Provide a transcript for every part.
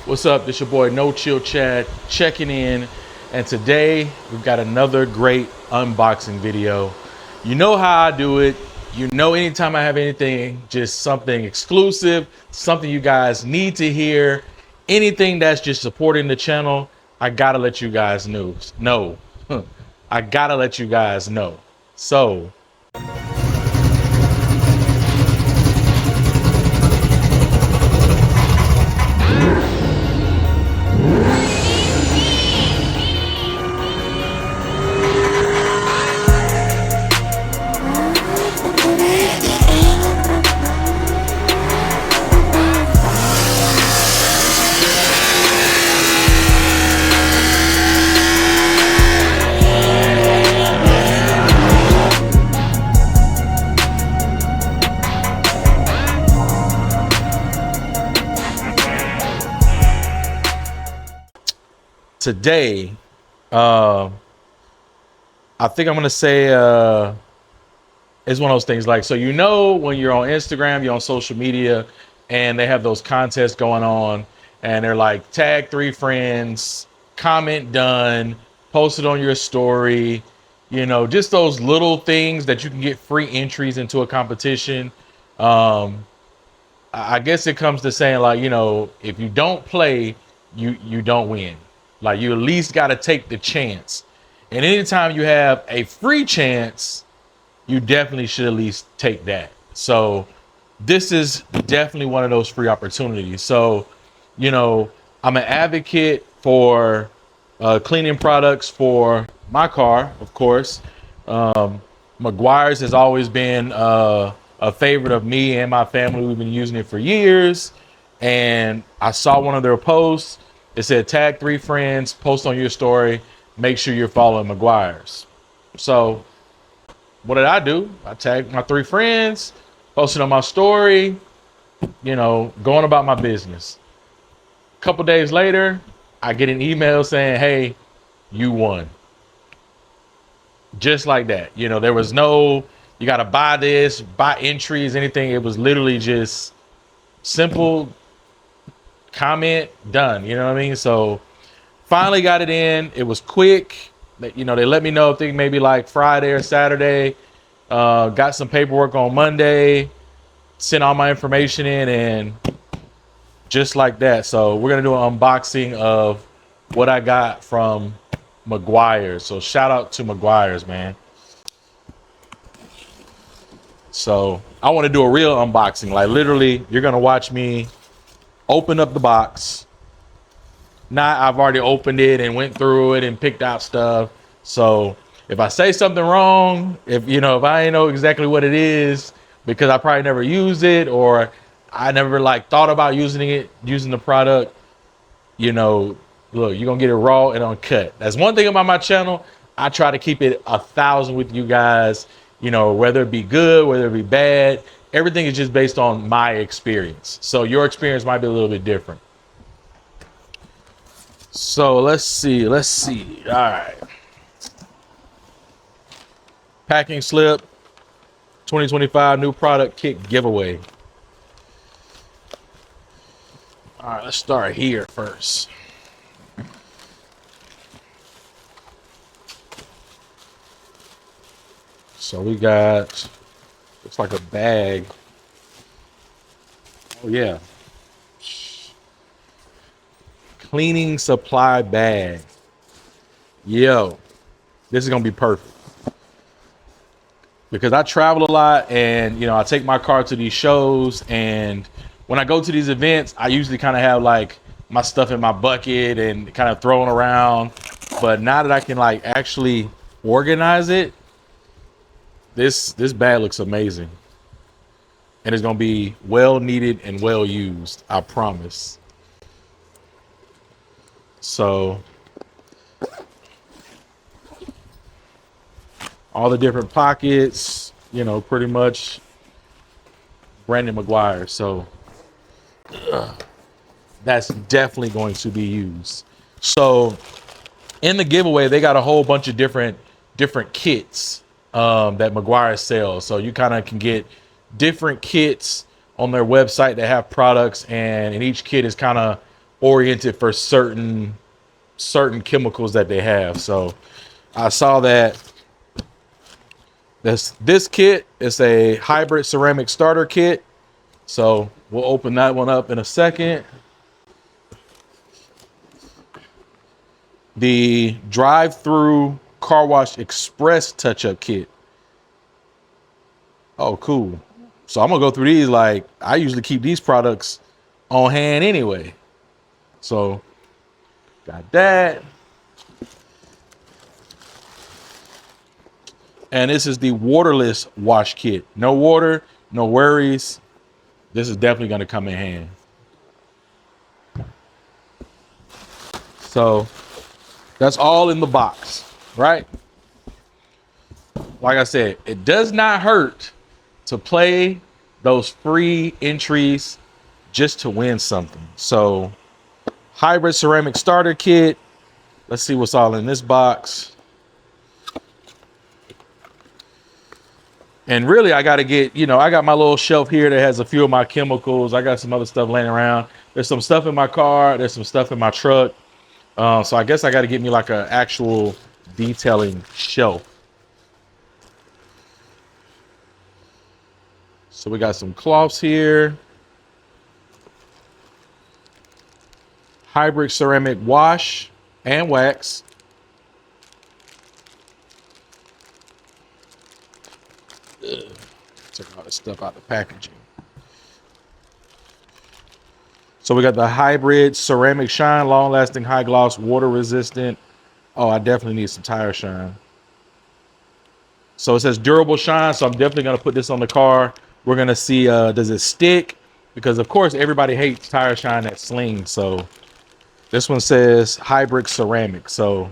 What's up? This your boy No Chill Chad checking in, and today we've got another great unboxing video. You know how I do it. You know, anytime I have anything, just something exclusive, something you guys need to hear, anything that's just supporting the channel, I gotta let you guys know. No, I gotta let you guys know. So today, I think I'm gonna say it's one of those things like, so you know when you're on Instagram, you're on social media, and they have those contests going on, and they're like tag 3 friends, comment done, post it on your story, you know, just those little things that you can get free entries into a competition. I guess it comes to saying, like, you know, if you don't play, you don't win. Like, you at least got to take the chance. And anytime you have a free chance, you definitely should at least take that. So this is definitely one of those free opportunities. So, you know, I'm an advocate for cleaning products for my car, of course. Meguiar's has always been a favorite of me and my family. We've been using it for years. And I saw one of their posts. It said, tag 3 friends, post on your story, make sure you're following Meguiar's. So what did I do? I tagged my 3 friends, posted on my story, you know, going about my business. A couple days later, I get an email saying, hey, you won. Just like that. You know, there was no, you got to buy this, buy entries, anything. It was literally just simple comment, done. You know what I mean? So finally got it in. It was quick. You know, they let me know if they maybe like Friday or Saturday. Got some paperwork on Monday, sent all my information in, and just like that. So we're gonna do an unboxing of what I got from Meguiar's. So shout out to Meguiar's, man. So I want to do a real unboxing. Like, literally, you're gonna watch me open up the box. Not I've already opened it and went through it and picked out stuff. So if I say something wrong, if I ain't know exactly what it is, because I probably never used it, or I never like thought about using the product, you know, look, you're gonna get it raw and uncut. That's one thing about my channel. I try to keep it 1,000 with you guys, you know, whether it be good, whether it be bad, everything is just based on my experience. So your experience might be a little bit different. So let's see. All right. Packing slip, 2025 new product kit giveaway. All right, let's start here first. So we got, looks like a bag. Oh yeah. Cleaning supply bag. Yo, this is gonna be perfect. Because I travel a lot, and you know, I take my car to these shows, and when I go to these events, I usually kind of have like my stuff in my bucket and kind of throwing around. But now that I can like actually organize it, this bag looks amazing. And it's gonna be well needed and well used, I promise. So all the different pockets, you know, pretty much Brandon Meguiar. So that's definitely going to be used. So in the giveaway, they got a whole bunch of different kits that Meguiar sells. So you kind of can get different kits on their website that have products, and each kit is kind of oriented for certain chemicals that they have. So I saw that this kit is a hybrid ceramic starter kit. So we'll open that one up in a second. The drive-through car wash express touch-up kit. Oh, cool. So I'm gonna go through these. Like, I usually keep these products on hand anyway. So got that. And this is the waterless wash kit. No water, no worries. This is definitely gonna come in hand. So that's all in the box, right? Like I said, it does not hurt to play those free entries just to win something. So hybrid ceramic starter kit. Let's see what's all in this box. And really, I got to get, I got my little shelf here that has a few of my chemicals. I got some other stuff laying around. There's some stuff in my car. There's some stuff in my truck. So I guess I got to get me like an actual detailing shelf. So we got some cloths here. Hybrid ceramic wash and wax. Take all this stuff out of the packaging. So we got the hybrid ceramic shine, long lasting, high gloss, water resistant. Oh, I definitely need some tire shine. So it says durable shine. So I'm definitely going to put this on the car. We're going to see, does it stick? Because of course everybody hates tire shine that slings. So this one says hybrid ceramic. So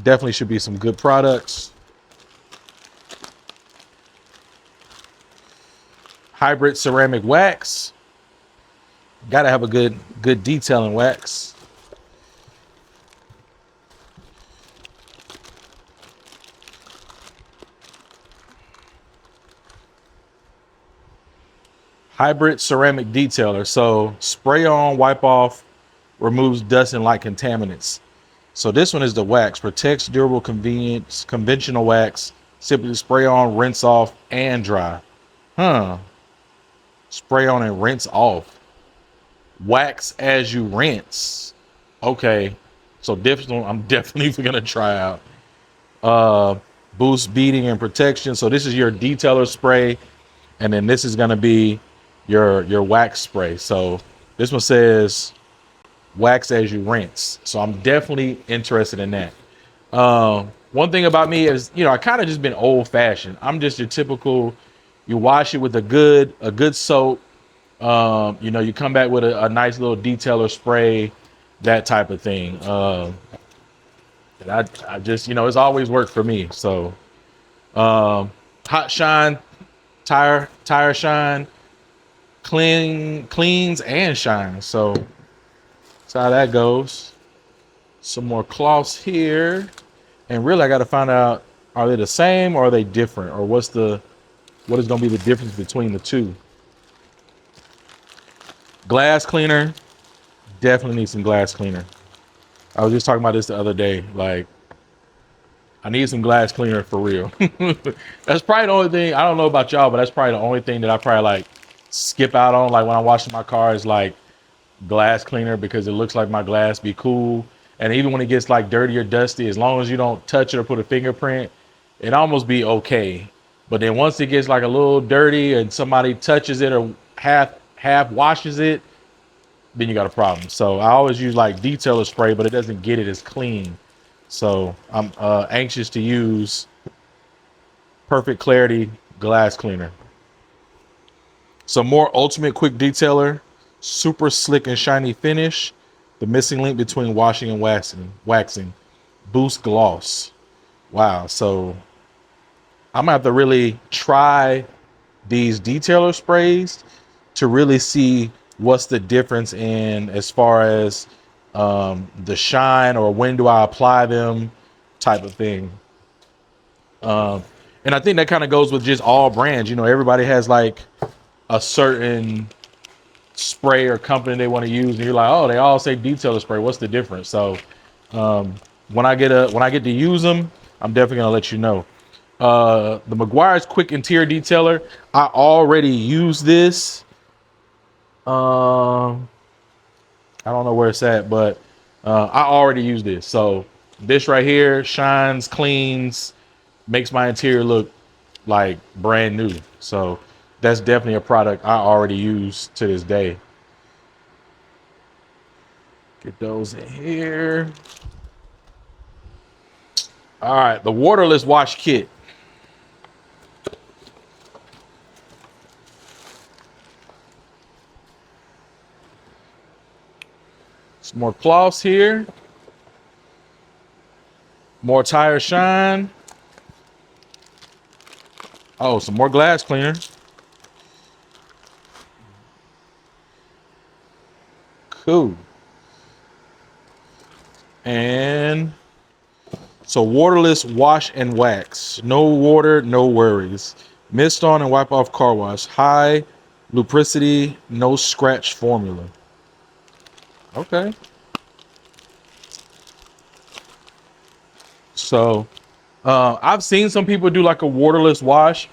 definitely should be some good products. Hybrid ceramic wax. Got to have a good detailing wax. Hybrid ceramic detailer. So spray on, wipe off, removes dust and light contaminants. So this one is the wax. Protects, durable, convenience, conventional wax. Simply spray on, rinse off, and dry. Spray on and rinse off. Wax as you rinse. Okay. So I'm definitely gonna try out. Boost beading and protection. So this is your detailer spray, and then this is gonna be your wax spray. So this one says wax as you rinse. So I'm definitely interested in that. One thing about me is, I kind of just been old fashioned. I'm just your typical, you wash it with a good soap. You come back with a nice little detailer spray, that type of thing. And I just, it's always worked for me. So, hot shine, tire shine, cleans and shines. So that's how that goes. Some more cloths here. And really I got to find out, are they the same or are they different? Or what is going to be the difference between the two? Glass cleaner. Definitely need some glass cleaner. I was just talking about this the other day. Like, I need some glass cleaner for real. That's probably the only thing. I don't know about y'all, but that's probably the only thing that I probably like skip out on. Like when I'm washing my car is like glass cleaner, because it looks like my glass be cool. And even when it gets like dirty or dusty, as long as you don't touch it or put a fingerprint, it almost be okay. But then once it gets like a little dirty and somebody touches it or half washes it, then you got a problem. So I always use like detailer spray, but it doesn't get it as clean. So I'm anxious to use Perfect Clarity glass cleaner. Some more Ultimate Quick Detailer, super slick and shiny finish. The missing link between washing and waxing. Boost gloss. Wow. So I'm gonna have to really try these detailer sprays to really see what's the difference in as far as the shine, or when do I apply them, type of thing. And I think that kind of goes with just all brands. Everybody has like a certain spray or company they want to use, and you're like, oh, they all say detailer spray. What's the difference? So when I get to use them, I'm definitely gonna let you know. The Meguiar's Quick Interior Detailer. I already use this. I don't know where it's at, but I already use this. So this right here shines, cleans, makes my interior look like brand new. So that's definitely a product I already use to this day. Get those in here. All right, the waterless wash kit. Some more cloths here. More tire shine. Oh, some more glass cleaner. Cool. And so waterless wash and wax. No water, no worries. Mist on and wipe off car wash. High lubricity, no scratch formula. Okay. So I've seen some people do like a waterless wash.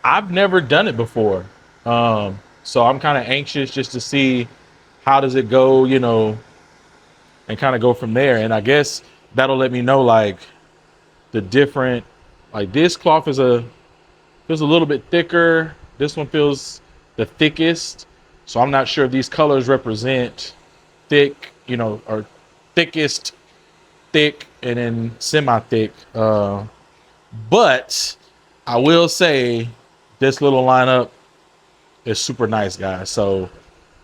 I've never done it before. So I'm kind of anxious just to see how does it go, you know, and kind of go from there. And I guess that'll let me know like the different, like this cloth feels a little bit thicker. This one feels the thickest. So I'm not sure if these colors represent thick, you know, or thickest, thick, and then semi-thick. But I will say this little lineup is super nice, guys. So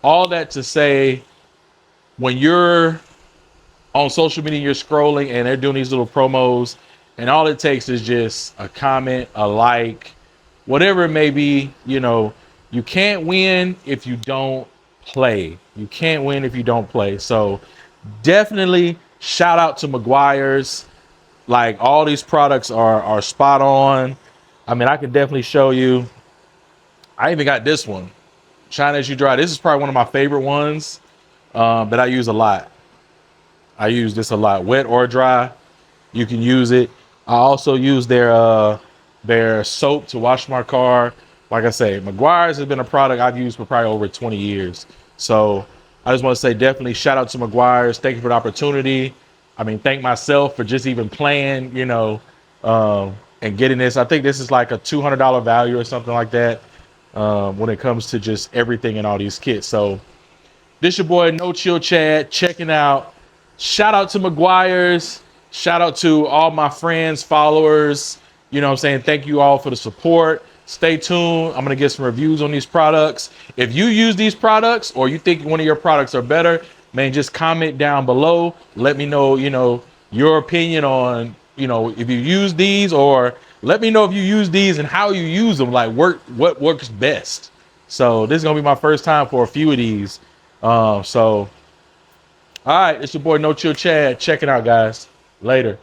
all that to say, when you're on social media, you're scrolling and they're doing these little promos, and all it takes is just a comment, a like, whatever it may be. You know, you can't win if you don't play. You can't win if you don't play. So definitely shout out to Meguiar's. Like all these products are spot on. I mean, I can definitely show you. I even got this one, Shine As You Dry. This is probably one of my favorite ones that I use a lot. I use this a lot, wet or dry. You can use it. I also use their soap to wash my car. Like I say, Meguiar's has been a product I've used for probably over 20 years. So I just want to say definitely shout out to Meguiar's. Thank you for the opportunity. I mean, thank myself for just even playing, you know, and getting this. I think this is like a $200 value or something like that when it comes to just everything in all these kits. So this your boy No Chill Chad checking out. Shout out to Meguiar's. Shout out to all my friends, followers. You know what I'm saying? Thank you all for the support. Stay tuned. I'm going to get some reviews on these products. If you use these products or you think one of your products are better, man, just comment down below. Let me know, you know, your opinion on, you know, if you use these, or let me know if you use these and how you use them, like what works best. So this is going to be my first time for a few of these. So, all right, it's your boy No Chill Chad. Check it out, guys. Later.